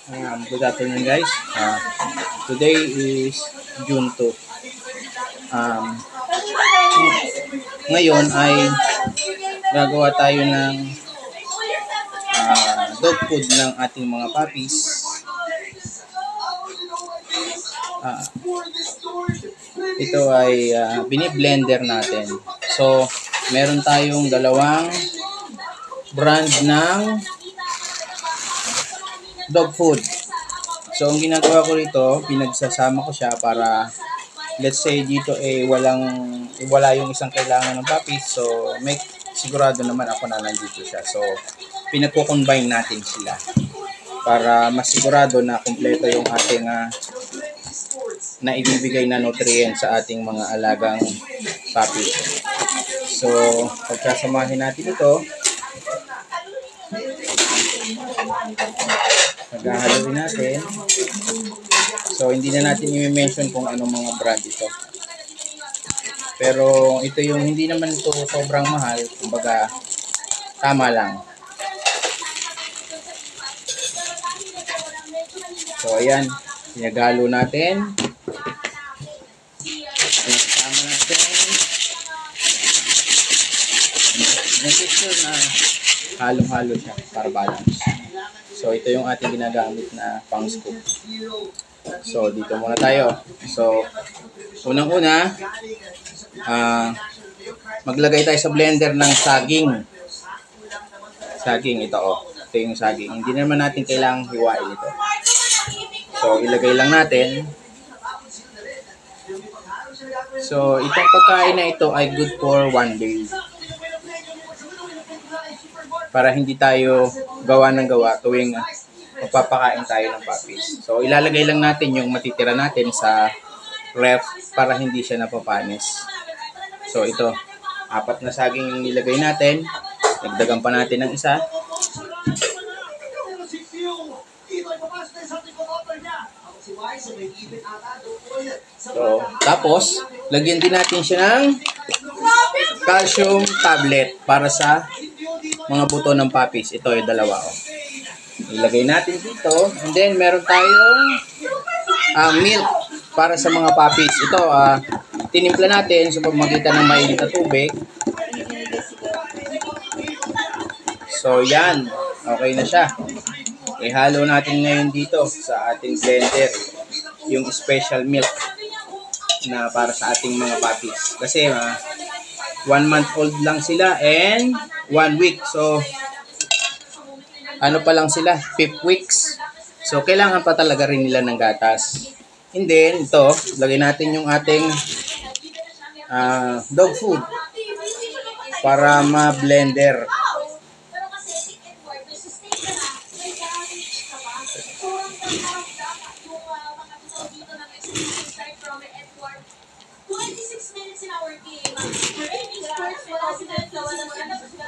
Good afternoon guys. Today is June 2. Um, Ngayon ay gagawa tayo ng dog food ng ating mga puppies. Ito ay bini-blender natin. So, meron tayong dalawang brand ng dog food. So, ang ginagawa ko rito, pinagsasama ko siya para let's say dito wala yung isang kailangan ng puppies. So, sigurado naman ako na nandito siya. So, pinagko-combine natin sila para masigurado na kumpleto yung ating na ibibigay na nutrients sa ating mga alagang puppies. So, pagkasamahin natin ito, maghahaluin natin. So, hindi na natin i-mention kung anong mga brand ito. Pero, ito yung hindi naman ito sobrang mahal. Kumbaga, tama lang. So, ayan. Pinaghalo natin. Pinasama natin. Make sure na halong-halo siya para balance. So, ito yung ating ginagamit na pang scoop. So, dito muna tayo. So, unang-una, maglagay tayo sa blender ng saging. Saging, ito oh. Ito yung saging. Hindi naman natin kailangang hiwain ito. So, ilagay lang natin. So, itong pagkain na ito ay good for 1 day. Para hindi tayo gawa ng gawa tuwing magpapakain tayo ng puppies. So, ilalagay lang natin yung matitira natin sa ref para hindi siya napapanis. So, ito. 4 na saging yung nilagay natin. Nagdagan pa natin ng isa. So, tapos, lagyan din natin siya ng calcium tablet para sa mga buto ng puppies. Ito yung dalawa. Oh. Ilagay natin dito. And then, meron tayong milk para sa mga puppies. Ito, tinimpla natin sa pamamagitan ng mainit na tubig. So, yan. Okay na siya. Ihalo natin ngayon dito sa ating blender yung special milk na para sa ating mga puppies. Kasi, 1 month old lang sila and 1 week. So, ano pa lang sila? 5 weeks. So, kailangan pa talaga rin nila ng gatas. And then, ito, lagay natin yung ating dog food para ma-blender.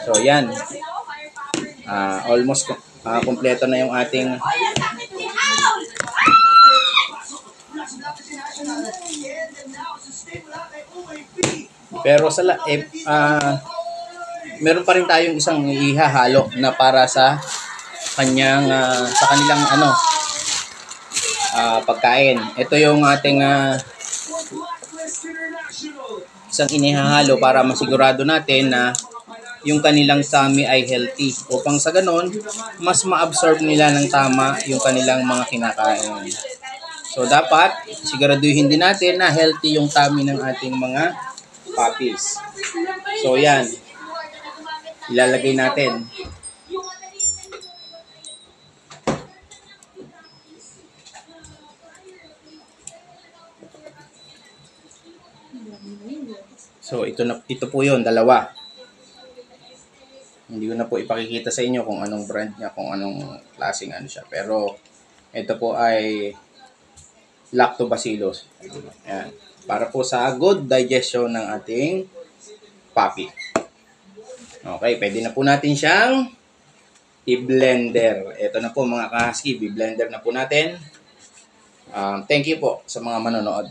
So, yan. Almost kompleto na yung ating pero meron pa rin tayong isang ihahalo na para sa kanyang sa kanilang pagkain. Ito yung ating isang inihahalo para masigurado natin na yung kanilang tummy ay healthy upang sa ganon mas ma-absorb nila ng tama yung kanilang mga kinakain. So dapat siguraduhin din natin na healthy yung tummy ng ating mga puppies. So yan, ilalagay natin. So ito po 'yon, dalawa. Hindi ko na po ipakikita sa inyo kung anong brand niya, kung anong klaseng siya. Pero ito po ay Lactobacillus. Ayan. Para po sa good digestion ng ating puppy. Okay, pwede na po natin siyang i-blender. Ito na po mga ka-husky, i-blender na po natin. Thank you po sa mga manonood.